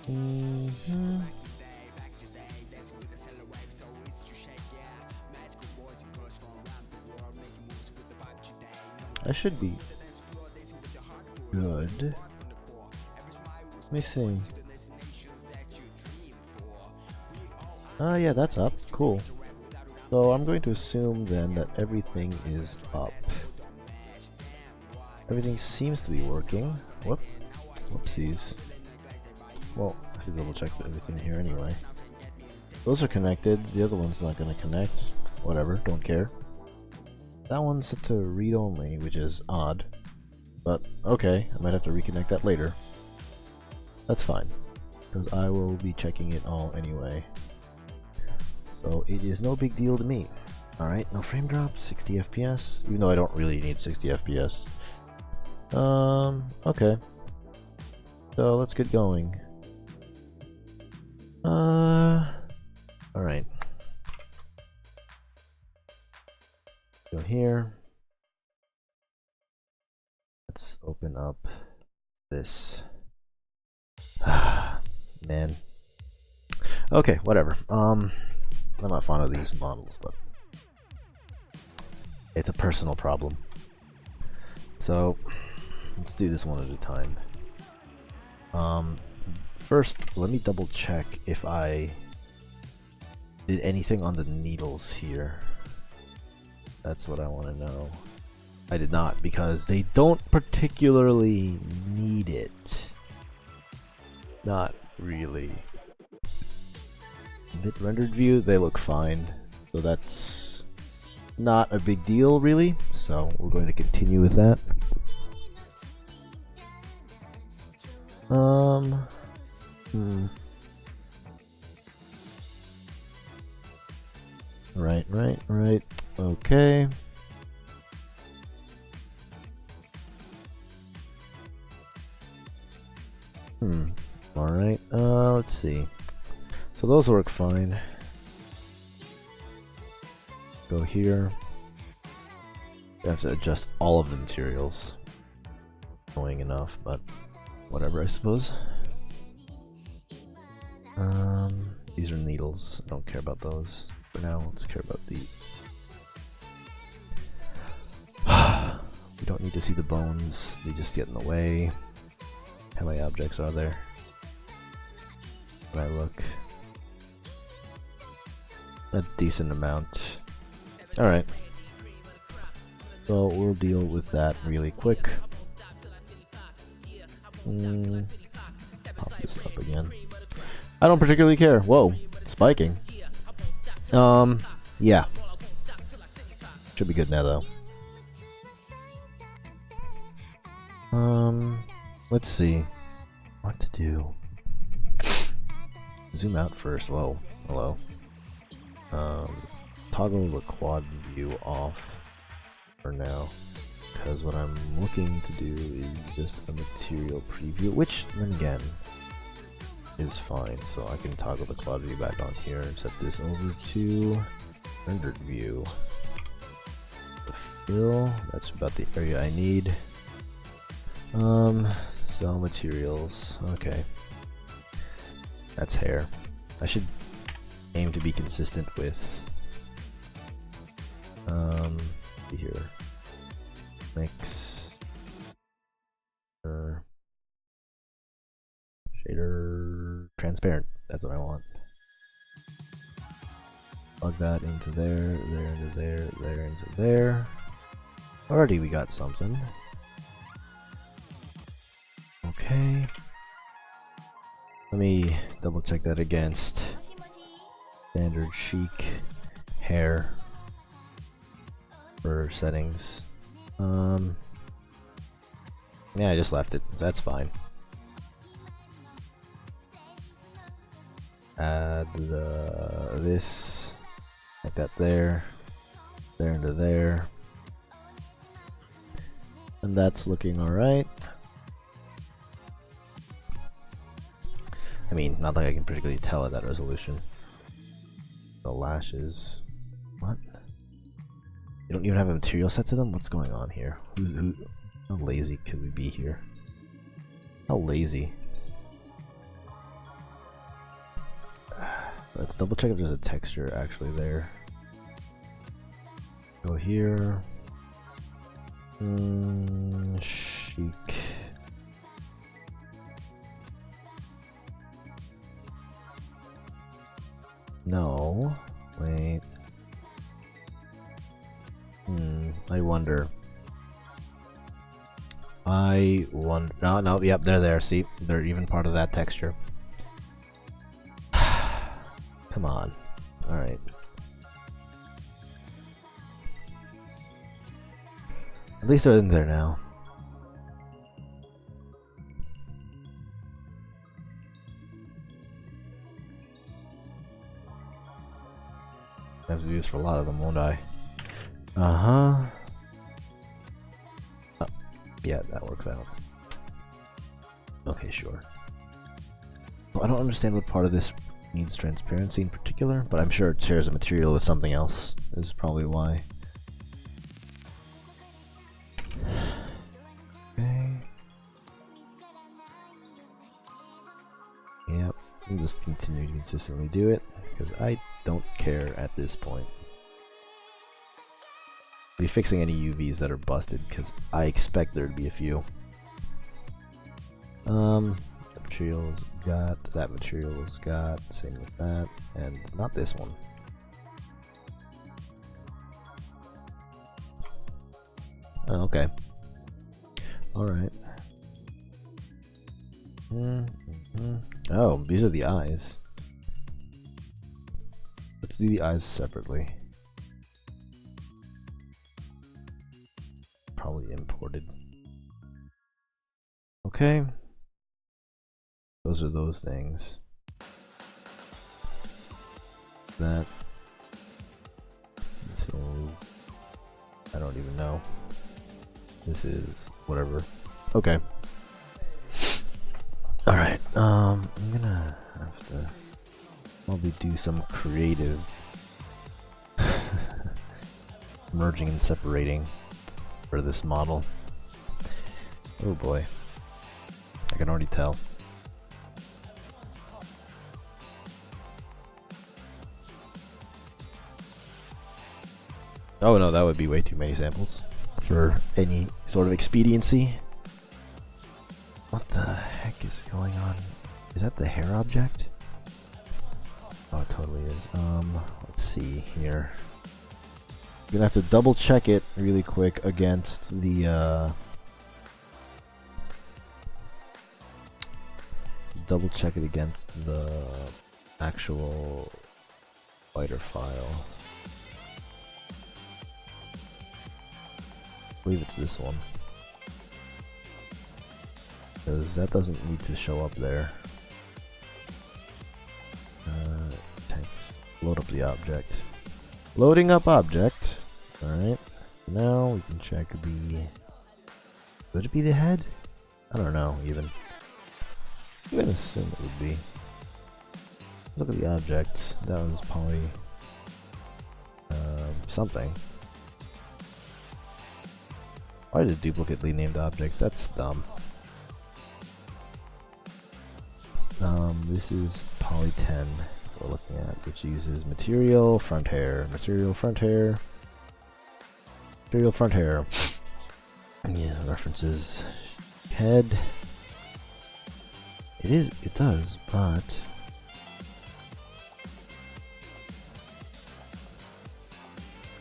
Mhm. I should be good. Let me see. Oh yeah, that's up. Cool. So I'm going to assume then that everything is up. Everything seems to be working. Whoopsies. Well, I should double check everything here anyway. Those are connected. The other one's not going to connect. Whatever, don't care. That one's set to read only, which is odd. But okay, I might have to reconnect that later. That's fine, because I will be checking it all anyway. So it is no big deal to me. Alright, no frame drop, 60 FPS, even though I don't really need 60 FPS. Okay. So let's get going. Alright. Go here. Let's open up this. Man. Okay, whatever. I'm not fond of these models, but it's a personal problem. So let's do this one at a time. First, let me double check if I did anything on the needles here. That's what I want to know. I did not, because they don't particularly need it. Not really. Bit rendered view, they look fine. So that's not a big deal, really. So we're going to continue with that. Right. Okay. Alright, let's see. So those work fine. Go here. I have to adjust all of the materials. Annoying enough, but whatever, I suppose. These are needles. I don't care about those for now. Let's care about the. We don't need to see the bones. They just get in the way. How many objects are there? When I look, a decent amount. All right. So we'll deal with that really quick. Pop this up again. I don't particularly care. Whoa, spiking. Yeah. Should be good now though. Let's see what to do. Zoom out first. Whoa, hello. Toggle the quad view off for now, because what I'm looking to do is just a material preview, which then again is fine. So I can toggle the quad view back on here and set this over to rendered view. The fill, that's about the area I need. So materials, okay. That's hair. I should aim to be consistent with see here. Mix shader transparent. That's what I want. Plug that into there, there into there, there into there. Already we got something. Okay. Let me double check that against standard chic hair for settings. Yeah, I just left it, so that's fine. Add this, like that there into there, and that's looking alright. I mean, not like I can particularly tell at that resolution. The lashes, what? You don't even have a material set to them? What's going on here? How lazy could we be here? How lazy? Let's double check if there's a texture actually there. Go here. Chic. No. Wait. I wonder. No, yep, they're there. See, they're even part of that texture. Come on. Alright. At least they're in there now. I have to do this for a lot of them, won't I? Uh-huh. Oh, yeah, that works out. Okay, sure. Well, I don't understand what part of this needs transparency in particular, but I'm sure it shares a material with something else, is probably why. Okay. Yep, I'll just continue to consistently do it, because I don't care at this point. I'll be fixing any UVs that are busted, because I expect there to be a few. Materials got, that materials got, same with that, and not this one. Oh, okay. Alright. Oh, these are the eyes. Let's do the eyes separately. Probably imported. Okay. Those are those things. That. This is. I don't even know. This is whatever. Okay. Alright, I'm gonna have to probably do some creative merging and separating for this model. Oh boy. I can already tell. Oh no, that would be way too many samples for any sort of expediency. What the heck is going on? Is that the hair object? Oh, it totally is. Let's see here. I'm gonna have to double check it really quick against the, double check it against the actual spider file. I believe it's this one. Because that doesn't need to show up there. Tanks. Load up the object. Loading up object. Alright. Now we can check the... Would it be the head? I don't know, even. I'm gonna assume it would be. Look at the object. That was probably... something. Why did duplicately named objects? That's dumb. This is poly 10 we're looking at, which uses material, front hair, material, front hair, material, front hair. Yeah, references head. It does, but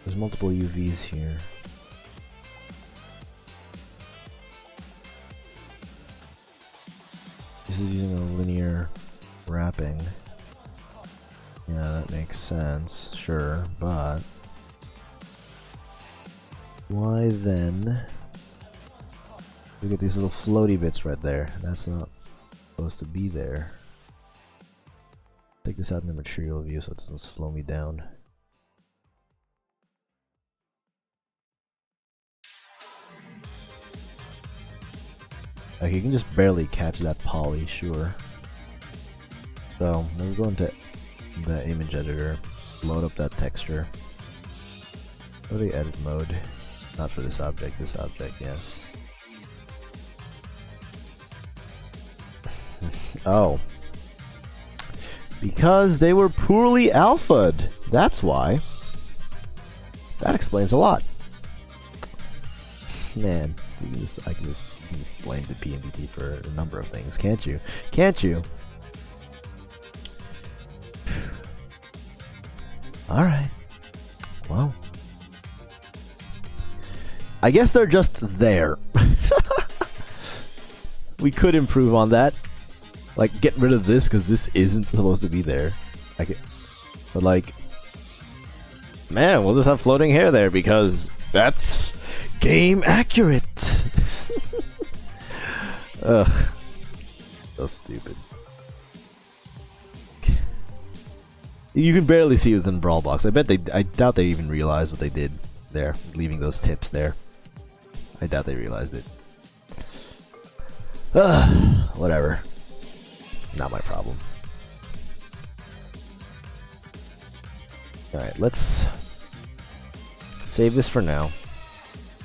there's multiple UVs here. This is using a linear wrapping. Yeah, that makes sense, sure, but why then we get these little floaty bits right there? That's not supposed to be there. Take this out in the material view so it doesn't slow me down. Like, you can just barely catch that poly, sure. So, we'll go into the image editor, load up that texture. Go to edit mode. Not for this object, yes. Oh. Because they were poorly alphaed. That's why. That explains a lot. Man, I can just blame the PNBT for a number of things, can't you? Can't you? All right. Well, I guess they're just there. We could improve on that. Like, get rid of this because this isn't supposed to be there. But like, man, we'll just have floating hair there because that's game accurate. Ugh, so stupid. You can barely see within the brawl box. I doubt they even realized what they did there, leaving those tips there. I doubt they realized it. Whatever. Not my problem. Alright, let's save this for now.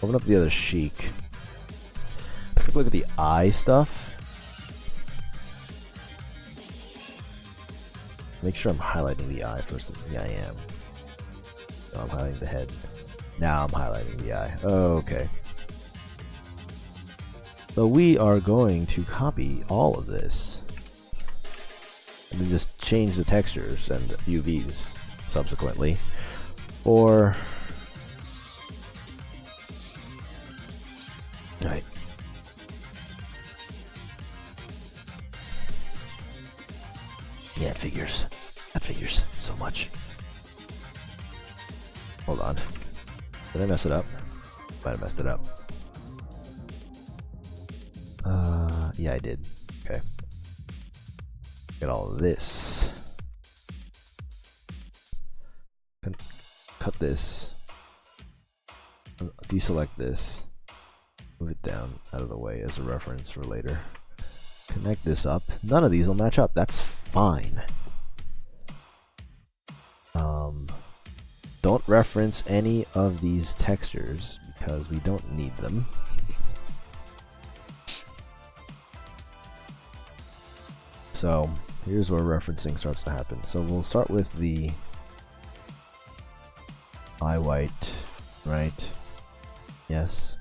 Open up the other Sheik. Take a look at the eye stuff. Make sure I'm highlighting the eye first. Yeah, I am. No, I'm highlighting the head. Now I'm highlighting the eye. Okay. So we are going to copy all of this. And then just change the textures and UVs subsequently. Or... Right. Yeah, it figures. That figures so much. Hold on. Did I mess it up? Might have messed it up. Yeah, I did. Okay. Get all of this. Cut this. Deselect this. Move it down out of the way as a reference for later. Connect this up. None of these will match up. That's fine. Don't reference any of these textures because we don't need them. So here's where referencing starts to happen. So we'll start with the eye white, right? Yes.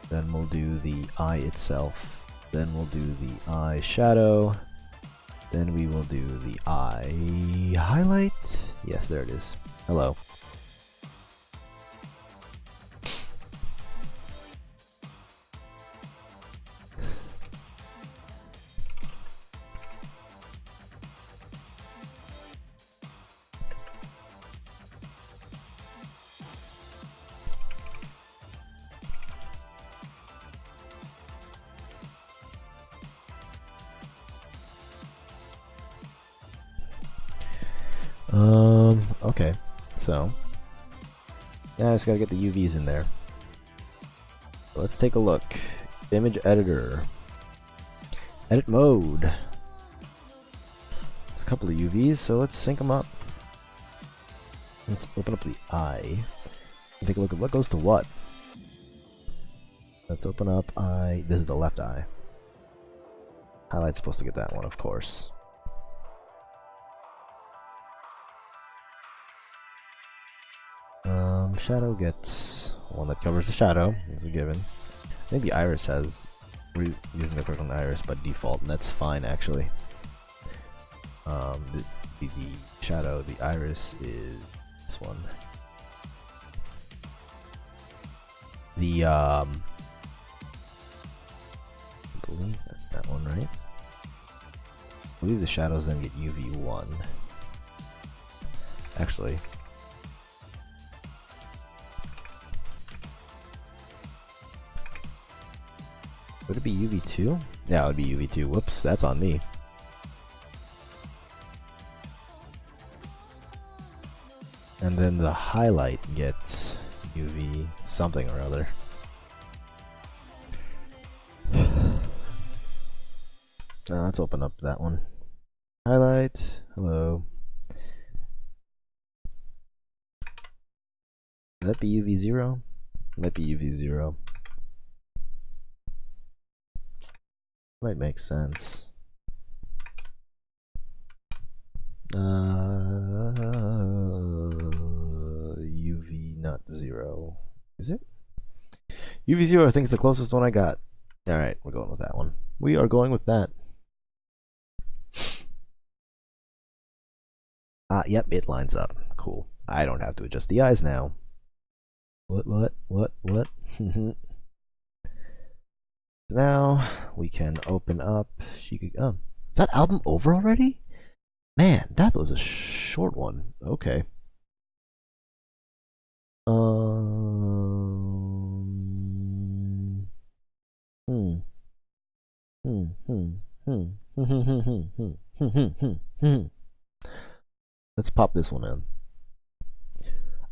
Then we'll do the eye itself. Then we'll do the eye shadow. Then we will do the eye highlight. Yes, there it is. Hello. Okay, so yeah, I just gotta get the UVs in there. Let's take a look. Image editor, edit mode. There's a couple of UVs, so let's sync them up. Let's open up the eye and take a look at what goes to what. Let's open up eye. This is the left eye. Highlight's supposed to get that one, of course. Shadow gets one that covers the shadow, as a given. I think the iris has, we're using the correct iris by default, and that's fine actually. The shadow, the iris is this one. The I believe that's that one, right? I believe the shadows then get UV1. Actually. Would it be UV2? Yeah, it would be UV2. Whoops, that's on me. And then the highlight gets UV something or other. Let's open up that one. Highlight. Hello. Would that be UV0? Might be UV0. Might make sense. UV not 0. Is it? UV 0 I think is the closest one I got. Alright, we're going with that one. We are going with that. Yep, it lines up. Cool. I don't have to adjust the eyes now. What? So now we can open up. Is that album over already? Man, that was a short one. Okay. Let's pop this one in.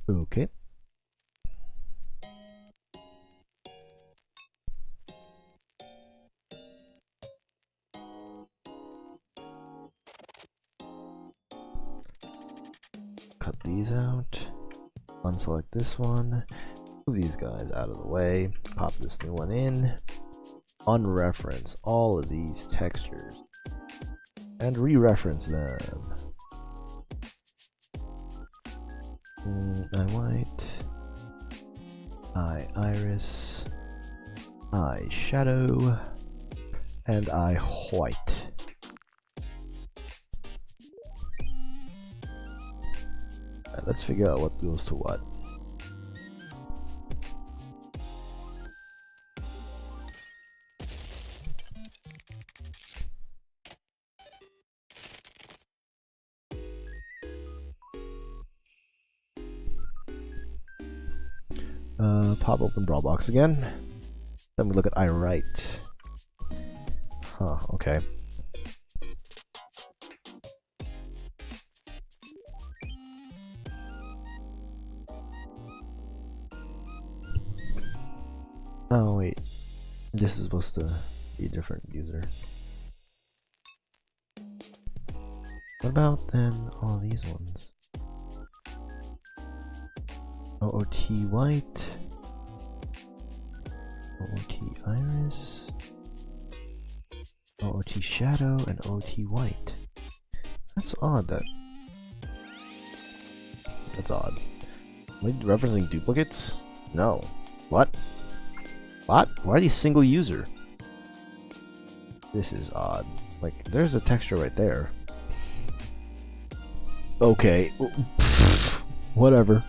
Okay. Cut these out. Unselect this one. Move these guys out of the way. Pop this new one in. Unreference all of these textures. And re-reference them. Eye white. Eye iris. Eye shadow. And eye white. Alright, let's figure out what goes to what. Pop open brawl box again. Then we look at eye right. Huh, okay. Oh wait, this is supposed to be a different user. What about then all these ones? OOT white, OOT iris, OOT shadow, and OOT white. That's odd. That's odd. Am I referencing duplicates? No. What? What? Why are these single user? This is odd. Like, there's a texture right there. Okay. Whatever.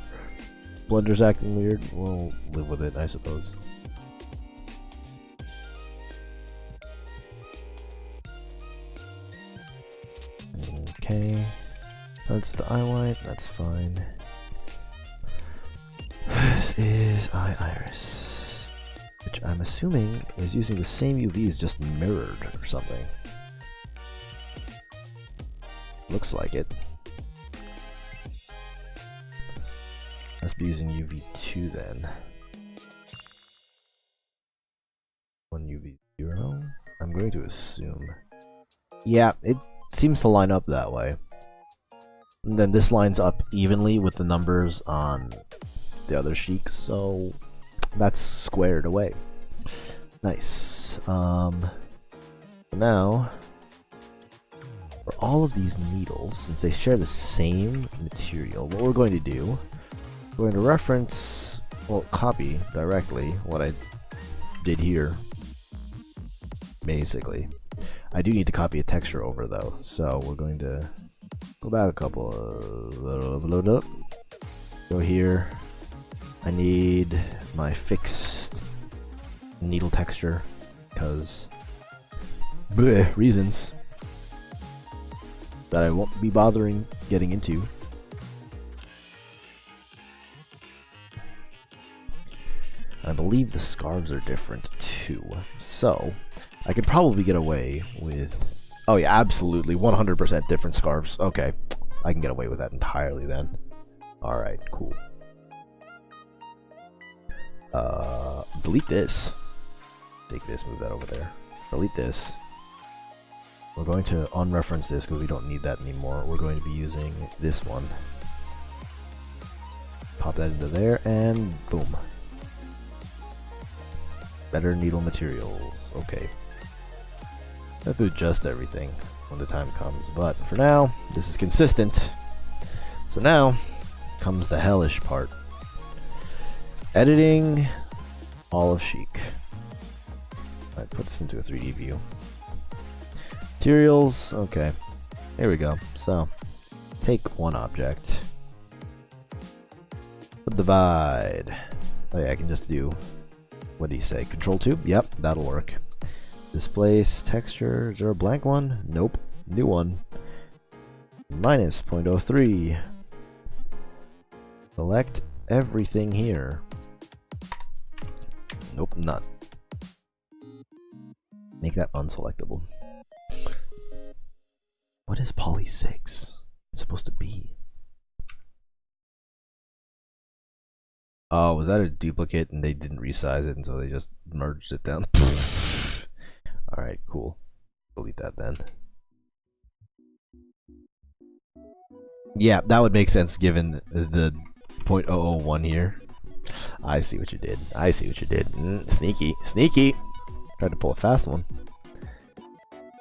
Blender's acting weird. We'll live with it, I suppose. Okay. That's the eye white. That's fine. This is eye iris, which I'm assuming is using the same UVs, just mirrored or something. Looks like it. Must be using UV2 then. 1 UV0? I'm going to assume. Yeah, it seems to line up that way. And then this lines up evenly with the numbers on the other sheik, so that's squared away. Nice. Now, for all of these needles, since they share the same material, what we're going to do, we're going to reference, well, copy directly what I did here, basically. I do need to copy a texture over though, so we're going to go back a couple of, go here. I need my fixed needle texture, because reasons that I won't be bothering getting into. I believe the scarves are different too, so I could probably get away with, oh yeah, absolutely 100% different scarves. Okay, I can get away with that entirely then. Alright, cool. Delete this. Take this, move that over there. Delete this. We're going to unreference this because we don't need that anymore. We're going to be using this one. Pop that into there, and boom. Better needle materials. Okay. I have to adjust everything. when the time comes. But for now, this is consistent. So now comes the hellish part. Editing all of Chic. Alright, put this into a 3D view. Materials, okay. Here we go. So, take one object. Subdivide. Oh yeah, I can just do, what do you say, Control 2? Yep, that'll work. Displace texture, is there a blank one? Nope, new one. Minus 0.03. Select everything here. Nope, none. Make that unselectable. What is poly 6? It's supposed to be. Oh, was that a duplicate and they didn't resize it and so they just merged it down? Alright, cool. Delete that then. Yeah, that would make sense given the 0.001 here. I see what you did. I see what you did. Sneaky. Sneaky! Tried to pull a fast one.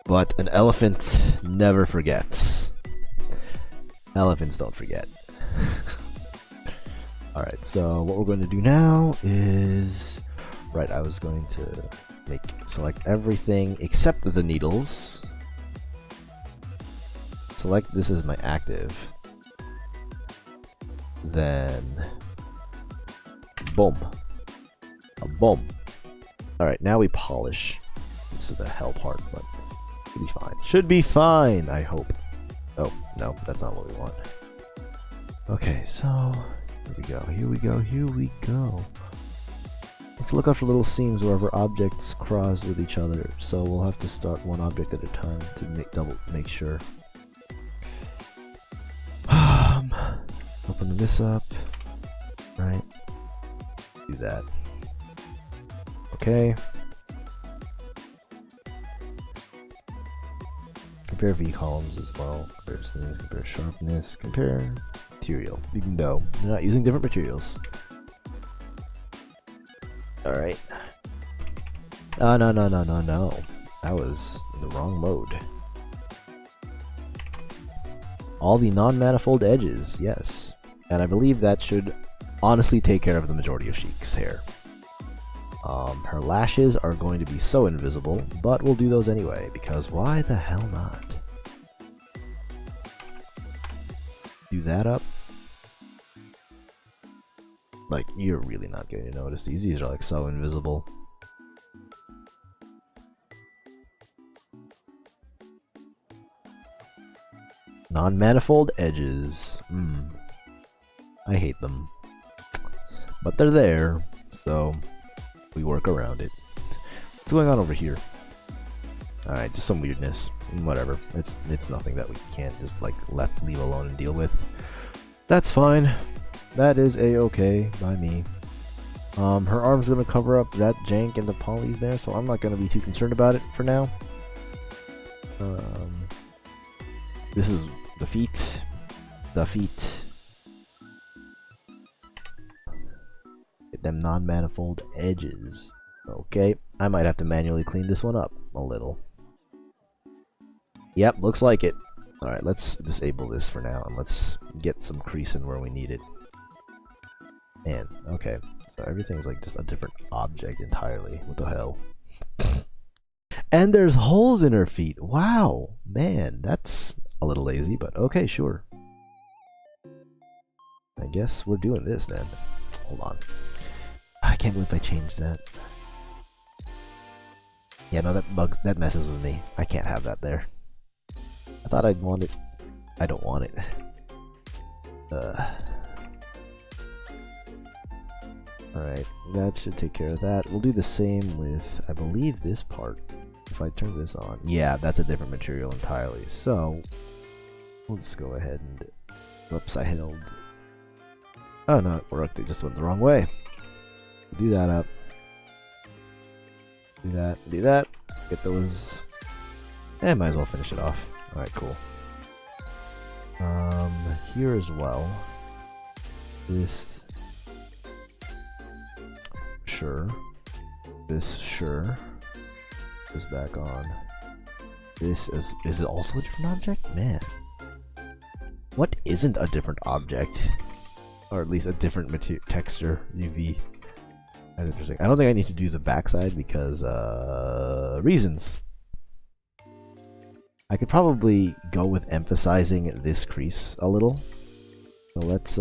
But an elephant never forgets. Elephants don't forget. Alright, so what we're going to do now is... Right, I was going to select everything except the needles. Select this as my active. Then... Boom. A boom. Alright, now we polish. This is the hell part, but should be fine. Should be fine, I hope. Oh, no, that's not what we want. Okay, so... Here we go, here we go, here we go. Let's look out for little seams wherever objects cross with each other. So we'll have to start one object at a time to make sure. Open this up. Right. Do that. Okay. Compare V columns as well. Compare seams, compare sharpness, compare material. Even though they're not using different materials. Alright. Oh, no. That was in the wrong mode. All the non-manifold edges, yes. And I believe that should honestly take care of the majority of Chic's hair. Her lashes are going to be so invisible, but we'll do those anyway, because why the hell not? Do that up. Like, you're really not going to notice these. These are like so invisible. Non-manifold edges. I hate them. But they're there, so we work around it. What's going on over here? Alright, just some weirdness. Whatever. It's nothing that we can't just like leave alone and deal with. That's fine. That is a-okay by me. Her arm's gonna cover up that jank and the polys there, so I'm not gonna be too concerned about it for now. This is the feet. The feet. Get them non-manifold edges. Okay, I might have to manually clean this one up a little. Yep, looks like it. Alright, let's disable this for now, and let's get some crease in where we need it. And, okay, so everything's like just a different object entirely. What the hell? And there's holes in her feet! Wow! Man, that's a little lazy, but okay, sure. I guess we're doing this then. Hold on. I can't believe I changed that. Yeah, no, that messes with me. I can't have that there. I thought I'd want it. I don't want it. Alright, that should take care of that. We'll do the same with, I believe, this part. If I turn this on. Yeah, that's a different material entirely. So, we'll just go ahead and... Whoops, I held... Oh no, it worked. It just went the wrong way. Do that up. Do that. Do that. Get those... Eh, might as well finish it off. Alright, cool. Here as well. This... Sure. This, sure. This back on. This is it also a different object? Man. What isn't a different object? Or at least a different texture, UV. That's interesting. I don't think I need to do the backside because, reasons. I could probably go with emphasizing this crease a little. So let's,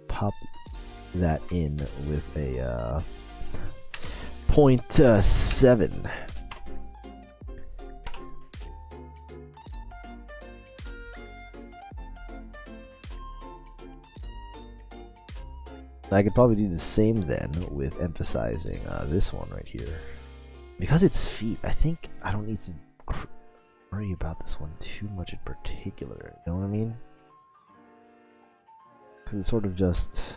pop that in with a, 0.7. I could probably do the same then with emphasizing this one right here. Because it's feet, I think I don't need to worry about this one too much in particular. You know what I mean? Because it sort of just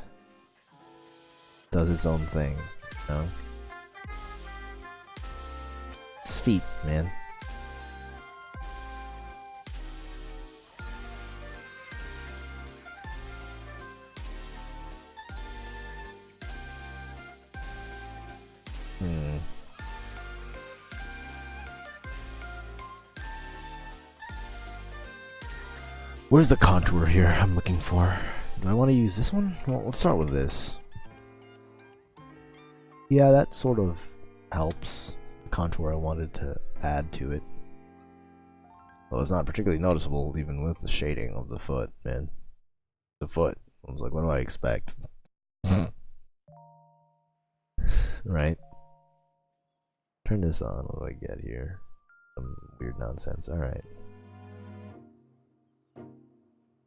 does its own thing. You know? It's feet, man. Where's the contour here I'm looking for? Do I want to use this one? Well, let's start with this. Yeah, that sort of helps the contour I wanted to add to it. Well, it's not particularly noticeable even with the shading of the foot, man. The foot. I was like, what do I expect? Right? Turn this on. What do I get here? Some weird nonsense. Alright.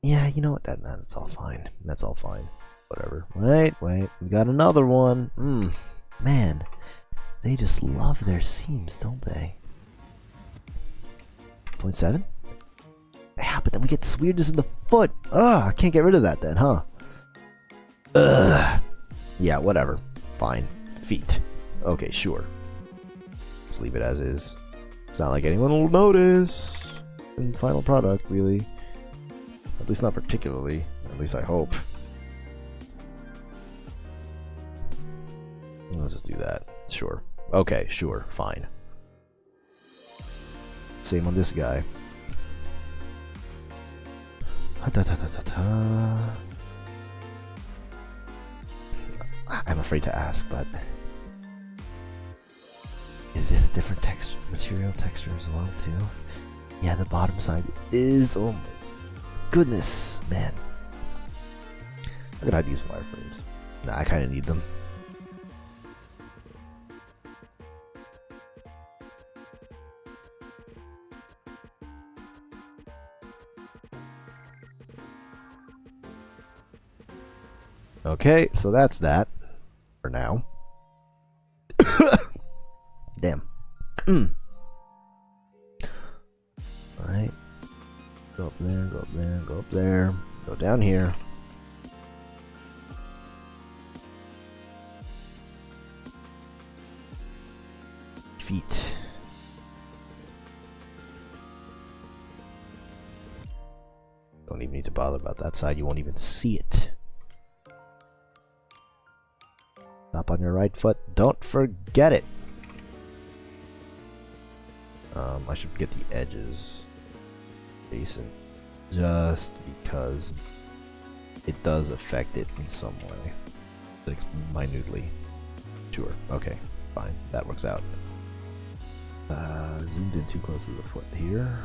Yeah, you know what? That's all fine. That's all fine. Whatever. Wait. We got another one. Man. They just love their seams, don't they? 0.7? Yeah, but then we get this weirdness in the foot. Ugh, I can't get rid of that then, huh? Ugh. Yeah, whatever. Fine. Feet. Okay, sure. Just leave it as is. It's not like anyone will notice in the final product, really. At least not particularly. At least I hope. Let's just do that. Sure. Okay, sure. Fine. Same on this guy. I'm afraid to ask, but is this a different texture, material texture as well too? Yeah, the bottom side is. Oh my goodness, man! I could hide these wireframes. Nah, I kind of need them. Okay, so that's that for now. Damn. Alright. Go up there, go up there, go up there. Go down here. Feet. Don't even need to bother about that side. You won't even see it. Stop on your right foot. Don't forget it. I should get the edges decent, just because it does affect it in some way, like minutely. Sure. Okay. Fine. That works out. Zoomed in too close to the foot here.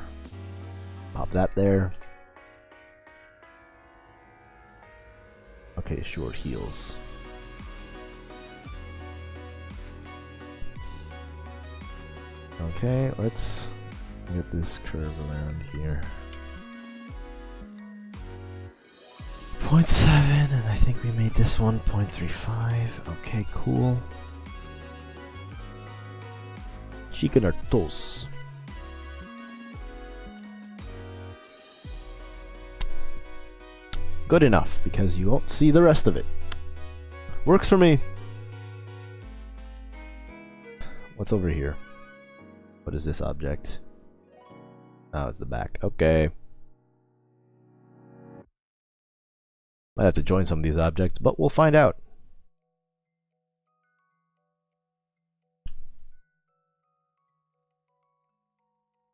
Pop that there. Okay. Short heels. Okay, let's get this curve around here. 0.7, and I think we made this one 0.35. Okay, cool. Chicken or toast? Good enough, because you won't see the rest of it. Works for me. What's over here? What is this object? Oh, it's the back. Okay. Might have to join some of these objects, but we'll find out.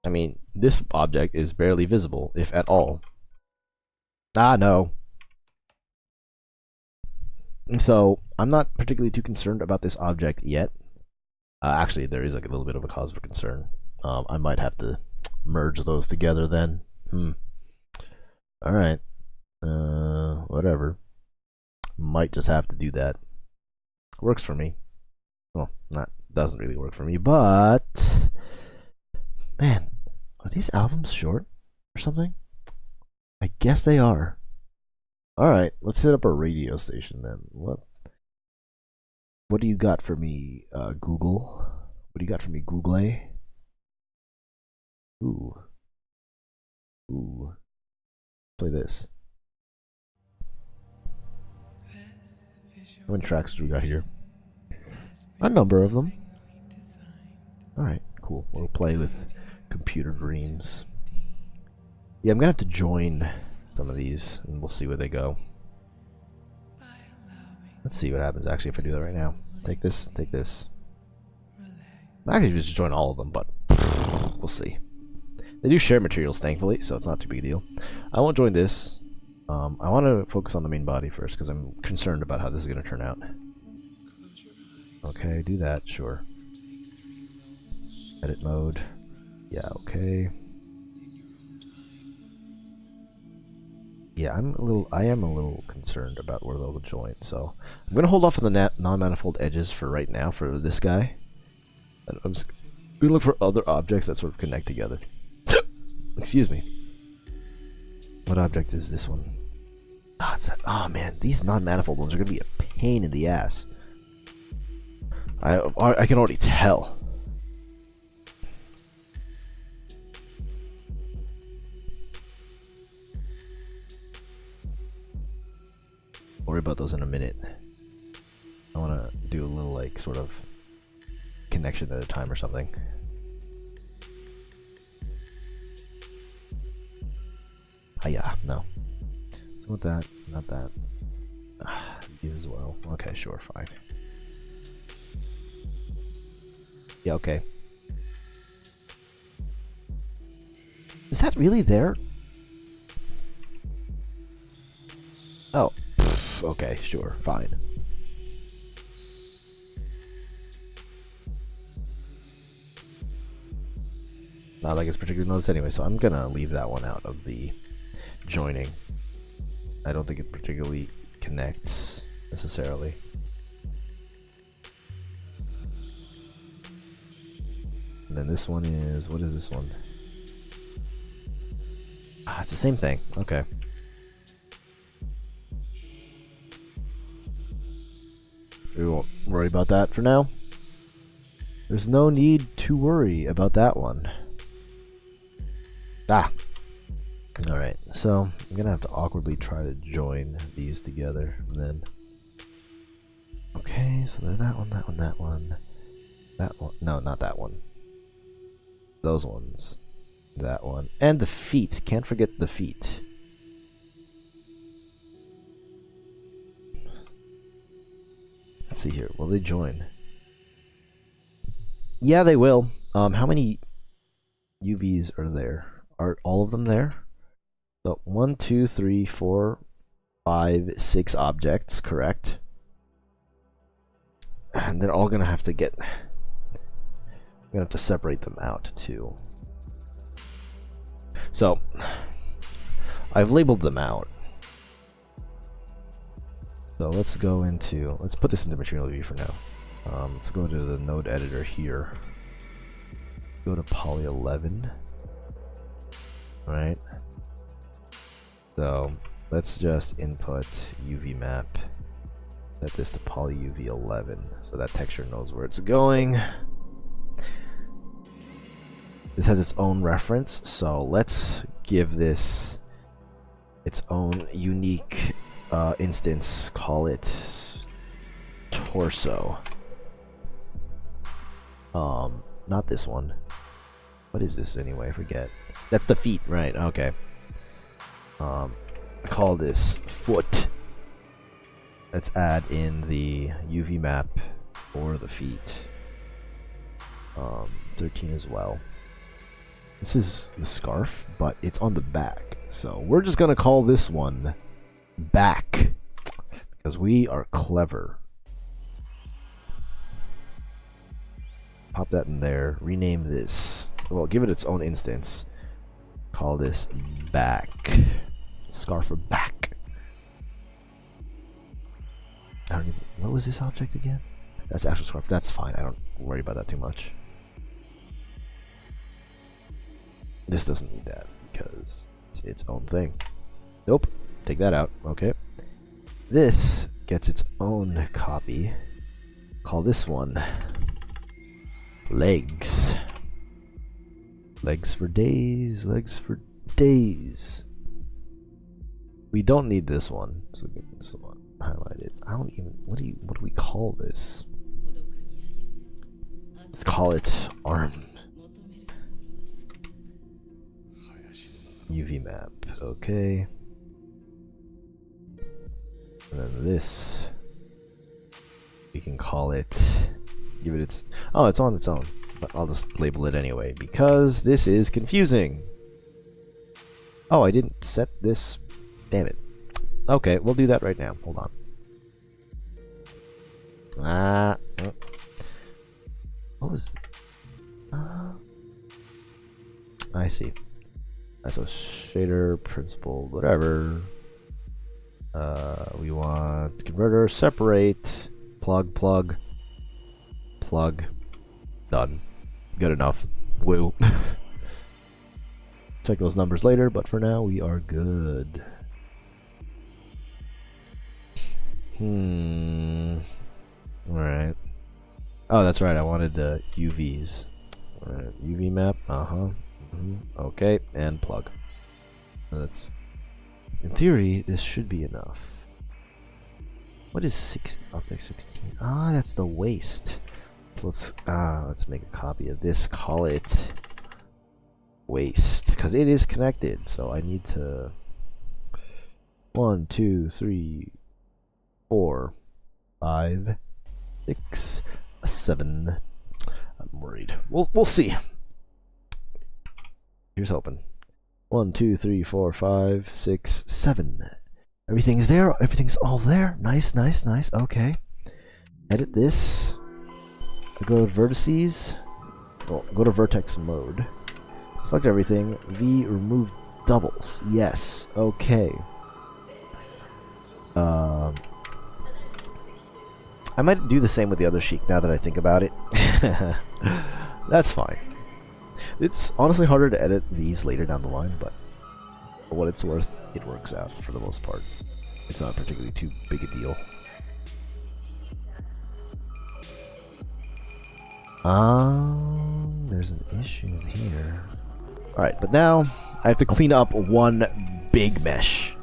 I mean, this object is barely visible, if at all. Ah, no. And so, I'm not particularly too concerned about this object yet. Actually, there is like a little bit of a cause for concern. I might have to merge those together then. Alright. Whatever. Might just have to do that. Works for me. Well, doesn't really work for me, but man, are these albums short or something? I guess they are. Alright, let's hit up a radio station then. What do you got for me, Google? What do you got for me, Google? Ooh. Play this. How many tracks do we got here? A number of them. Alright, cool. We'll play with Computer Dreams. Yeah, I'm gonna have to join some of these, and we'll see where they go. Let's see what happens actually if I do that right now. Take this, take this. I could just join all of them, but we'll see. They do share materials, thankfully, so it's not too big a deal. I won't join this. I want to focus on the main body first, because I'm concerned about how this is going to turn out. Okay, do that, sure. Edit mode. Yeah, okay. Yeah, I am a little concerned about where they'll join, so I'm gonna hold off on the non-manifold edges for right now for this guy. I'm just gonna look for other objects that sort of connect together. Excuse me. What object is this one? Oh, it's that. Oh man, these non-manifold ones are gonna be a pain in the ass. I can already tell. Worry about those in a minute. I want to do a little like sort of connection at a time or something. Hiya, no. So with that, not that. These as well. Okay, sure, fine. Yeah, okay. Is that really there? Oh. Okay, sure, fine. Not like it's particularly noticed anyway, so I'm gonna leave that one out of the joining. I don't think it particularly connects necessarily. And then this one is, what is this one? Ah, it's the same thing. Okay. We won't worry about that for now. There's no need to worry about that one. Ah! Alright, so I'm gonna have to awkwardly try to join these together, and then... Okay, so there's that one, that one, that one. That one. No, not that one. Those ones. That one. And the feet. Can't forget the feet. Let's see here. Will they join? Yeah, they will. How many UVs are there? Are all of them there? So 1, 2, 3, 4, 5, 6 objects, correct? And they're all gonna have to get... I'm gonna have to separate them out too. So I've labeled them out. So let's go into, let's put this into material view for now. Let's go to the node editor here. Go to poly 11. Right. So let's just input UV map. Set this to poly UV 11 so that texture knows where it's going. This has its own reference, so let's give this its own unique instance. Call it torso. Not this one. What is this anyway? I forget. That's the feet, right? Okay. Call this foot. Let's add in the UV map for the feet. 13 as well. This is the scarf, but it's on the back. So we're just gonna call this one back because we are clever. Pop that in there. Rename this. Well, give it its own instance. Call this back. Scarf for back. I don't even, what was this object again? That's actual scarf. That's fine. I don't worry about that too much. This doesn't need that because it's its own thing. Nope. Take that out. Okay. This gets its own copy. Call this one legs. Legs for days. Legs for days. We don't need this one, so get this one highlighted. I don't even. What do we call this? Let's call it arm. UV map. Okay. And then this, we can call it. Give it its. Oh, it's on its own. But I'll just label it anyway because this is confusing. Oh, I didn't set this. Damn it. Okay, we'll do that right now. Hold on. What was it? I see. So shader, principal, whatever. We want converter, separate, plug. Done. Good enough. Woo. Check those numbers later, but for now we are good. Alright. Oh, that's right. I wanted UVs. Alright, UV map. Okay, and plug. That's. In theory, this should be enough. What is object 16? Ah, that's the waist. So let's make a copy of this. Call it waist because it is connected. So I need to 1, 2, 3, 4, 5, 6, 7. I'm worried. We'll see. Here's hoping. 1, 2, 3, 4, 5, 6, 7. Everything's there. Everything's all there. Nice. Okay. Edit this. Go to vertices. Well, go to vertex mode. Select everything. V, remove doubles. Yes. Okay. I might do the same with the other sheet now that I think about it. That's fine. It's honestly harder to edit these later down the line, but for what it's worth, it works out for the most part. It's not particularly too big a deal. There's an issue here. Alright, but now I have to clean up one big mesh.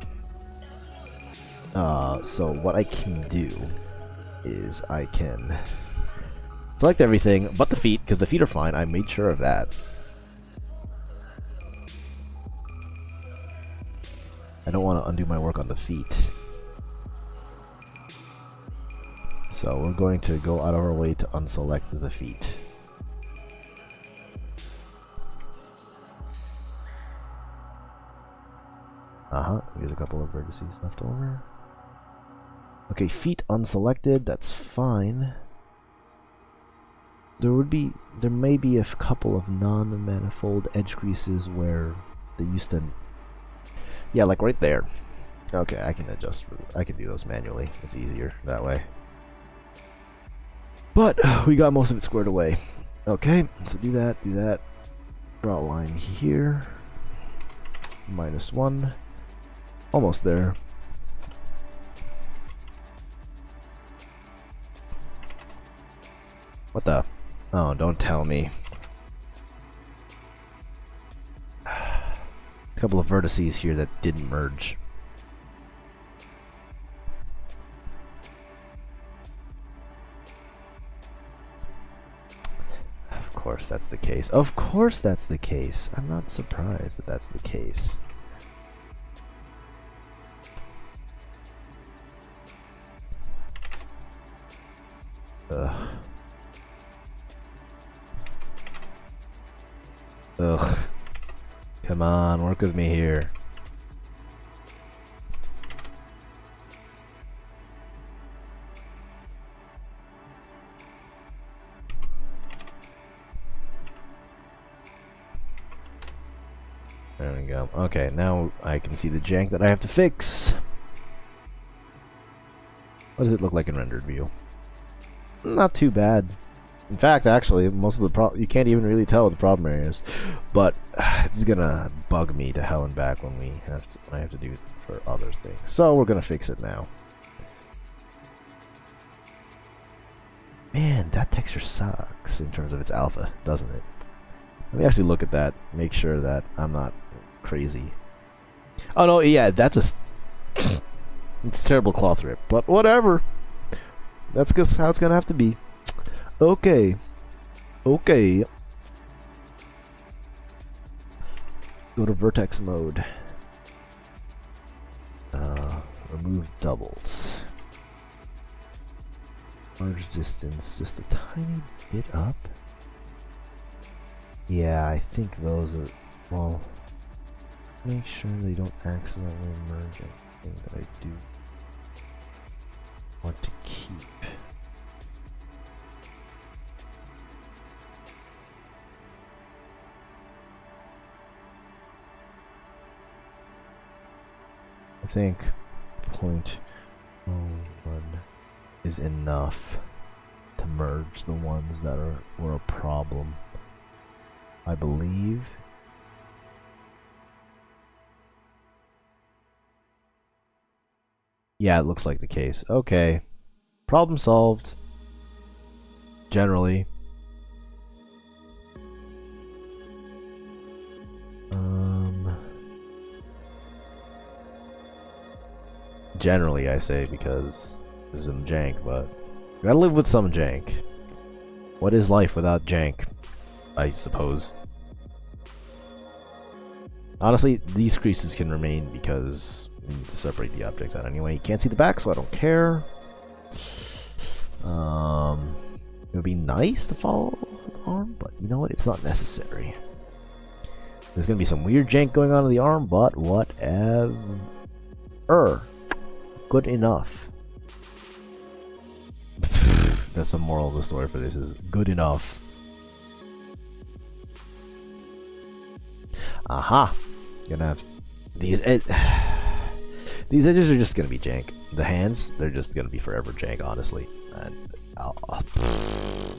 So what I can do is I can select everything but the feet, because the feet are fine. I made sure of that. I don't want to undo my work on the feet. So we're going to go out of our way to unselect the feet. Here's a couple of vertices left over. Okay, feet unselected, that's fine. There may be a couple of non-manifold edge creases where they used to. Yeah, like right there. Okay, I can adjust. I can do those manually. It's easier that way. But we got most of it squared away. Okay, so do that. Draw a line here. -1. Almost there. What the? Oh, don't tell me. A couple of vertices here that didn't merge. Of course that's the case. Of course that's the case. I'm not surprised that that's the case. Ugh. Come on, work with me here. There we go. Okay, now I can see the jank that I have to fix. What does it look like in rendered view? Not too bad. In fact, actually, most of the you can't even really tell what the problem area is. But it's gonna bug me to hell and back when I have to do it for other things. So we're gonna fix it now. Man, that texture sucks in terms of its alpha, doesn't it? Let me actually look at that, make sure that I'm not crazy. Oh no, yeah, that just it's terrible cloth rip, but whatever. That's just how it's gonna have to be. Okay. Okay. Go to vertex mode. Remove doubles. Large distance, just a tiny bit up. Yeah, I think those are, well, make sure they don't accidentally merge anything that I do want to keep. I think 0.01 is enough to merge the ones that were a problem. I believe. Yeah, it looks like the case. Okay. Problem solved. Generally. Generally, I say, because there's some jank, but you gotta live with some jank. What is life without jank? I suppose. Honestly, these creases can remain because we need to separate the objects out anyway. You can't see the back, so I don't care. It would be nice to follow the arm, but you know what? It's not necessary. There's gonna be some weird jank going on in the arm, but whatever. Good enough. That's the moral of the story for this, is good enough. Aha! Gonna have these these edges are just gonna be jank. The hands, they're just gonna be forever jank, honestly. And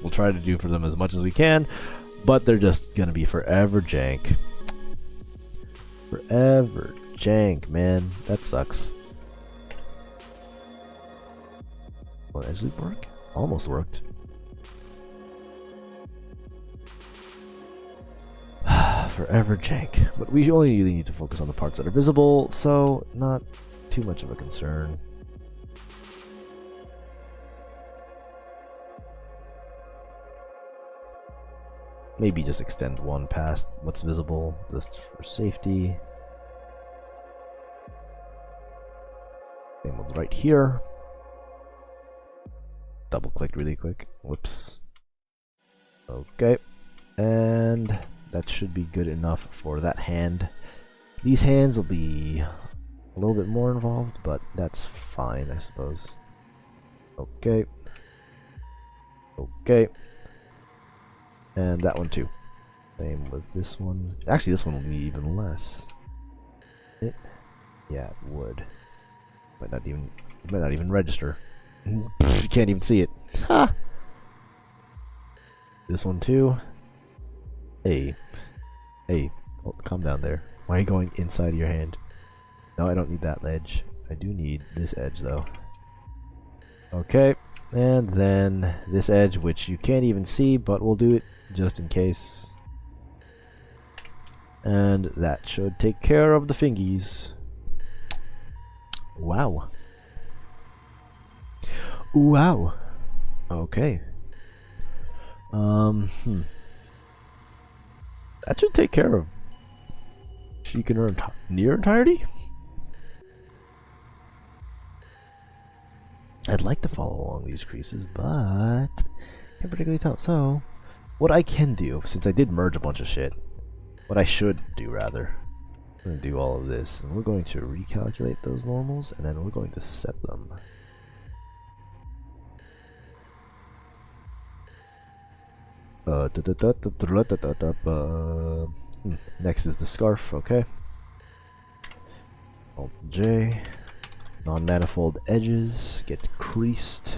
we'll try to do for them as much as we can, but they're just gonna be forever jank. Forever jank, man. That sucks. Will it actually work? Almost worked. Forever jank. But we only really need to focus on the parts that are visible, so not too much of a concern. Maybe just extend one past what's visible, just for safety. Same one's right here. Double click really quick. Whoops. Okay. And that should be good enough for that hand. These hands will be a little bit more involved, but that's fine, I suppose. Okay. Okay. And that one too. Same with this one. Actually, this one will be even less. Yeah, it would. It might not even register. You can't even see it. Ha! This one too. Hey. Hey. Oh, calm down there. Why are you going inside of your hand? No, I don't need that edge. I do need this edge though. Okay. And then this edge, which you can't even see, but we'll do it just in case. And that should take care of the fingies. Wow. Wow. Okay. That should take care of. She can earn near entirety? I'd like to follow along these creases, but can't particularly tell. So, what I can do, since I did merge a bunch of shit, what I should do rather, We're going to do all of this, and we're going to recalculate those normals, and then we're going to set them. Next is the scarf, okay. Alt J. Non-manifold edges get creased.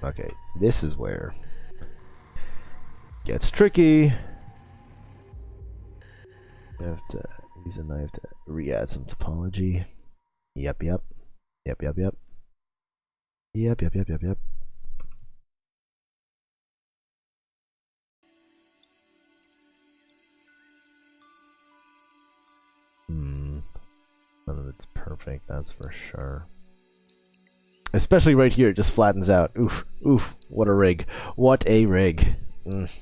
Okay, this is where it gets tricky. I have to use a knife to re-add some topology. Yep. None of it's perfect, that's for sure. Especially right here, it just flattens out. Oof, what a rig. What a rig. If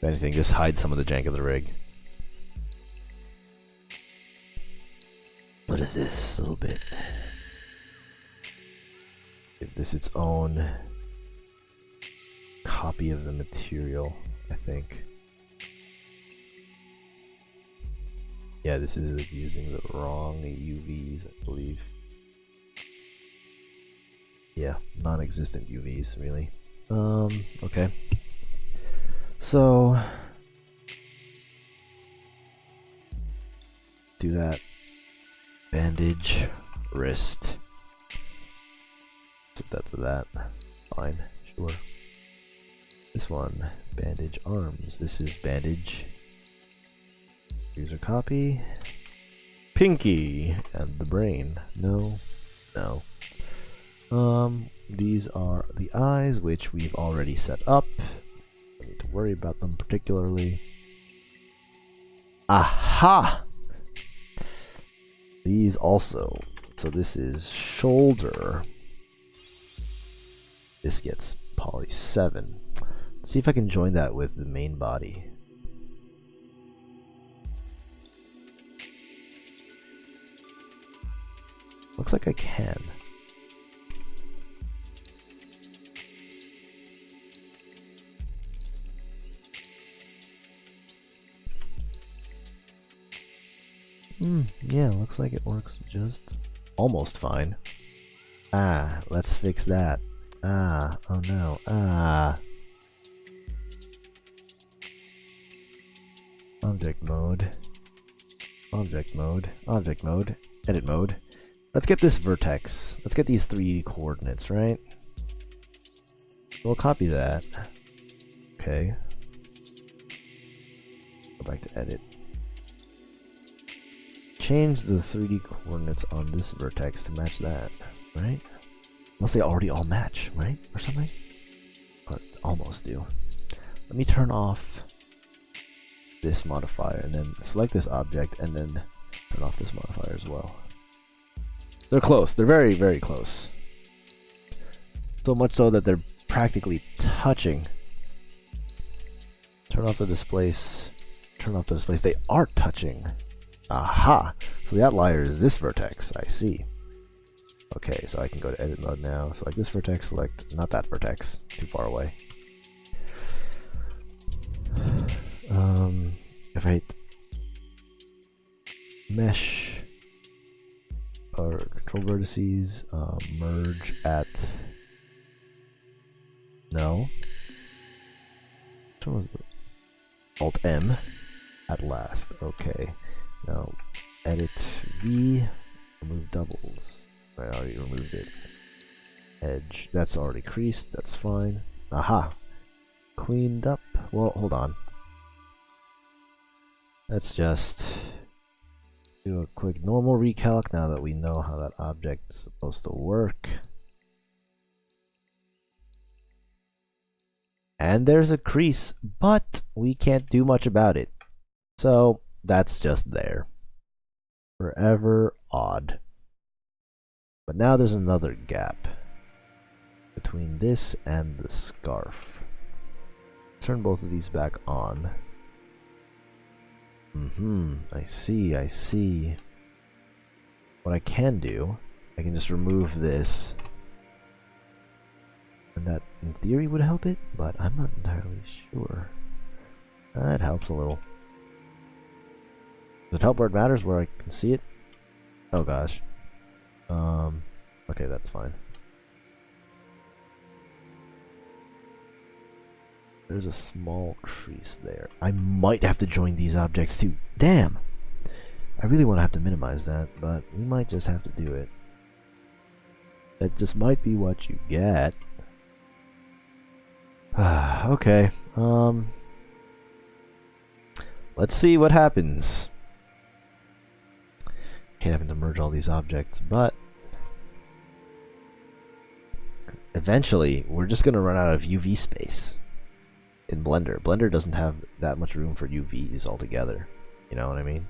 anything, just hide some of the jank of the rig. What is this? A little bit. Give this its own copy of the material, I think. Yeah, this is using the wrong UVs, I believe. Yeah, non-existent UVs, really. Okay. So, do that. Bandage, wrist. Set that to that. Fine, sure. This one, bandage arms. This is bandage. User copy. Pinky and the brain. No. These are the eyes, which we've already set up. Don't need to worry about them particularly. Aha! These also. So this is shoulder. This gets poly 7. Let's see if I can join that with the main body. Looks like I can. Yeah, looks like it works just almost fine. Ah, let's fix that. Ah, oh no, ah. Object mode, edit mode. Let's get this vertex. Let's get these 3 coordinates, right? We'll copy that. Okay. Go back to edit. Change the 3D coordinates on this vertex to match that, right? Unless they already all match, right? Or something? Or almost do. Let me turn off this modifier and then select this object and then turn off this modifier as well. They're close. They're very, very close. So much so that they're practically touching. Turn off the displace. Turn off the displace. They are touching. Aha! So the outlier is this vertex. I see. Okay, so I can go to edit mode now. Select this vertex, select not that vertex. Too far away. If I hit mesh or control vertices, merge at no. What was it? Alt M at last. Okay. Now edit V, remove doubles. I already removed it. Edge, that's already creased, that's fine. Aha! Cleaned up. Well, hold on. Let's just do a quick normal recalc now that we know how that object's supposed to work. And there's a crease, but we can't do much about it. So that's just there. Forever odd. But now there's another gap between this and the scarf. Turn both of these back on. I see, I see. What I can do, I can just remove this. And that, in theory, would help it, but I'm not entirely sure. That helps a little. Does it help where it matters, where I can see it? Oh gosh. Okay, that's fine. There's a small crease there. I might have to join these objects too. Damn! I really want to have to minimize that, but we might just have to do it. That just might be what you get. Okay. Let's see what happens. Hate having to merge all these objects, but eventually we're just gonna run out of UV space in Blender. Blender doesn't have that much room for UVs altogether. You know what I mean?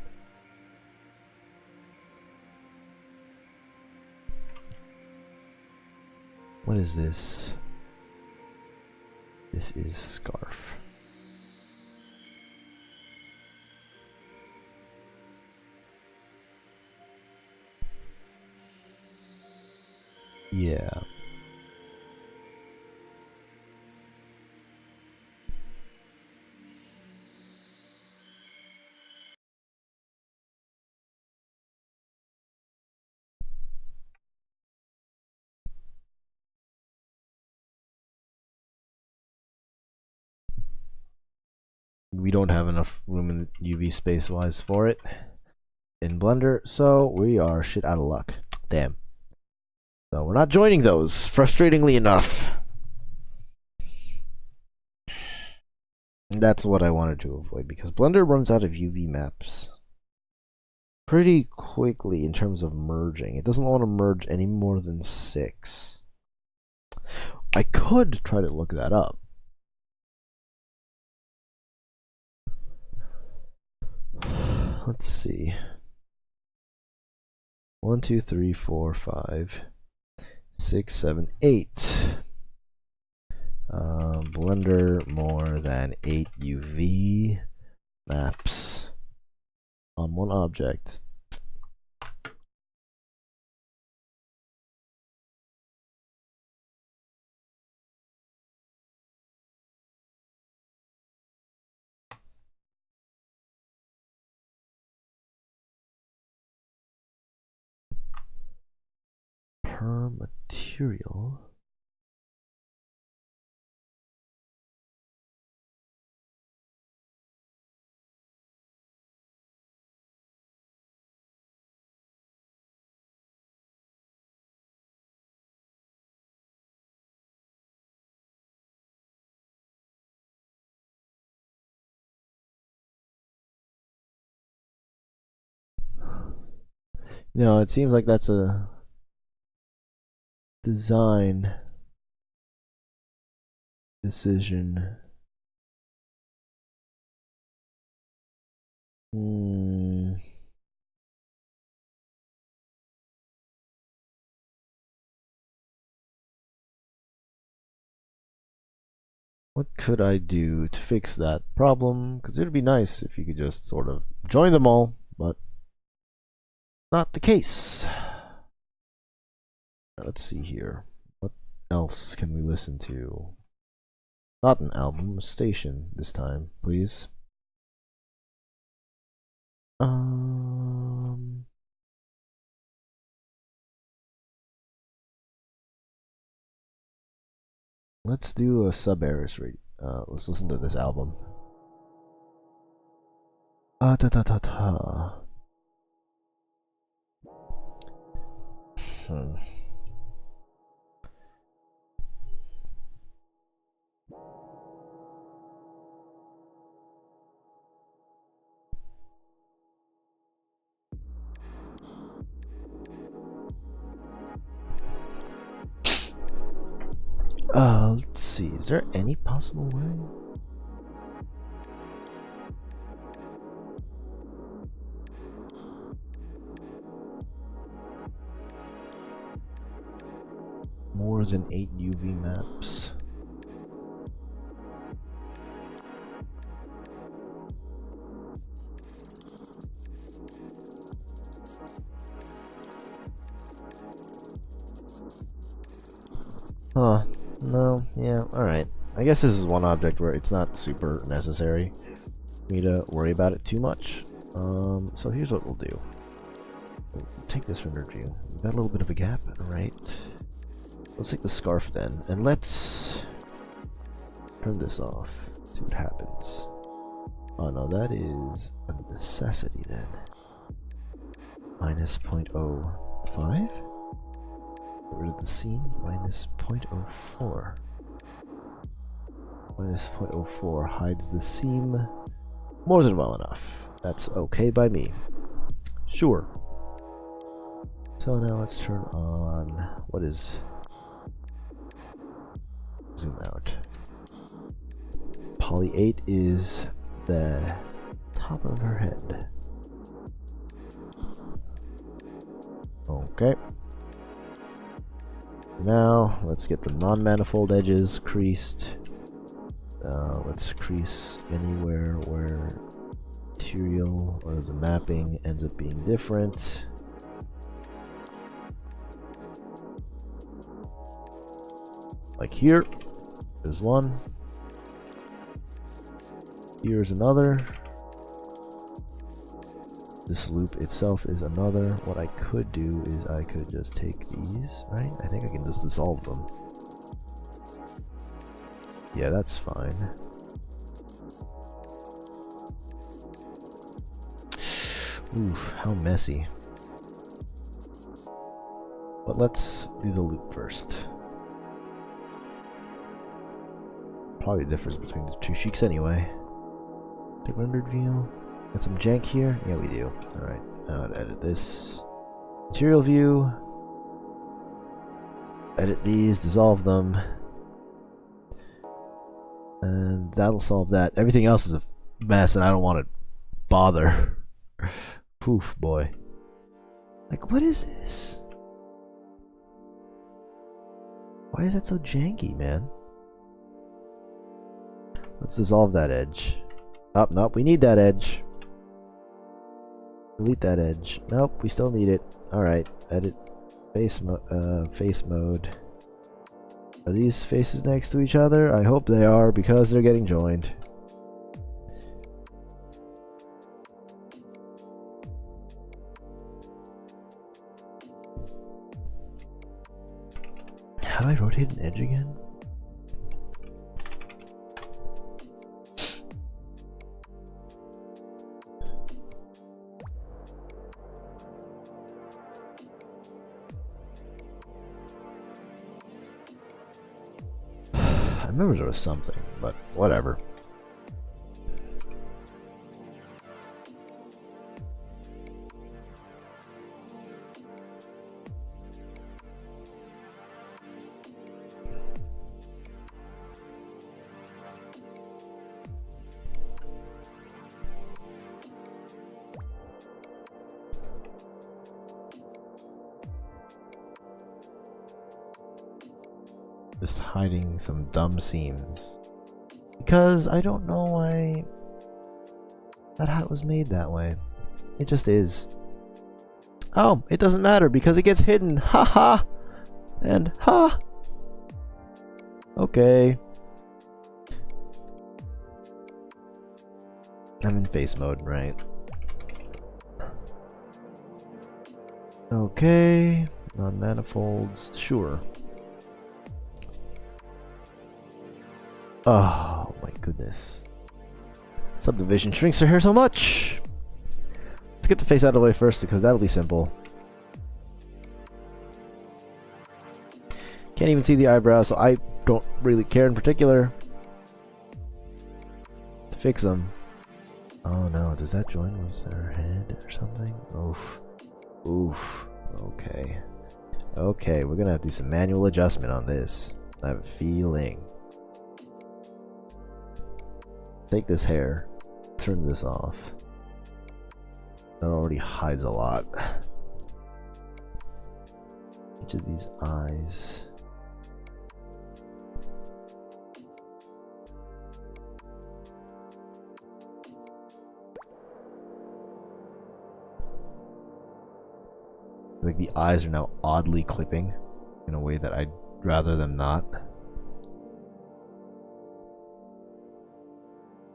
What is this? This is scarf. Yeah. We don't have enough room in UV space wise for it in Blender, so we are shit out of luck. Damn. So we're not joining those, frustratingly enough. That's what I wanted to avoid, because Blender runs out of UV maps pretty quickly in terms of merging. It doesn't want to merge any more than 6. I could try to look that up. Let's see. 1, 2, 3, 4, 5, 6, 7, 8. Blender more than 8 UV maps on one object. Per material. No, it seems like that's a design decision. What could I do to fix that problem? Because it would be nice if you could just sort of join them all, but not the case. Let's see here. What else can we listen to? Not an album, a station this time, please. Let's do a sub-Eris rate. Let's listen to this album. Ta ta ta ta. Let's see. Is there any possible way? More than 8 UV maps. Huh. No, yeah, alright. I guess this is one object where it's not super necessary for me to worry about it too much. So here's what we'll do. We'll take this render view. We've got a little bit of a gap, right? Let's take the scarf then, and let's turn this off. See what happens. Oh no, that is a necessity then. Minus 0.05. Get rid of the seam. Minus 0.04. Minus 0.04 hides the seam more than well enough. That's okay by me. Sure. So now let's turn on, what is, zoom out. Poly 8 is the top of her head. Okay. Now let's get the non-manifold edges creased. Let's crease anywhere where material or the mapping ends up being different. Like here, there's one. Here's another. This loop itself is another. What I could do is I could just take these, right? I think I can just dissolve them. Yeah, that's fine. Oof, how messy. But let's do the loop first. Probably the difference between the two sheets anyway. Take rendered view. Got some jank here? Yeah, we do. Alright, now I'd edit this. Material view. Edit these, dissolve them. And that'll solve that. Everything else is a mess and I don't want to bother. Poof, boy. Like, what is this? Why is that so janky, man? Let's dissolve that edge. Oh, nope, we need that edge. Delete that edge. Nope, we still need it. Alright, edit face mode. Are these faces next to each other? I hope they are because they're getting joined. How do I rotate an edge again? I remember there was something, but whatever. Just hiding some dumb seams. Because I don't know why that hat was made that way. It just is. Oh, it doesn't matter because it gets hidden. Ha ha! And ha! Okay. I'm in face mode, right? Okay. Non-manifolds, sure. Oh my goodness. Subdivision shrinks her hair so much! Let's get the face out of the way first because that'll be simple. Can't even see the eyebrows, so I don't really care in particular to fix them. Oh no, does that join with her head or something? Oof. Oof. Okay. Okay, we're gonna have to do some manual adjustment on this. I have a feeling. Take this hair, turn this off. That already hides a lot. Each of these eyes. Like the eyes are now oddly clipping in a way that I rather than not.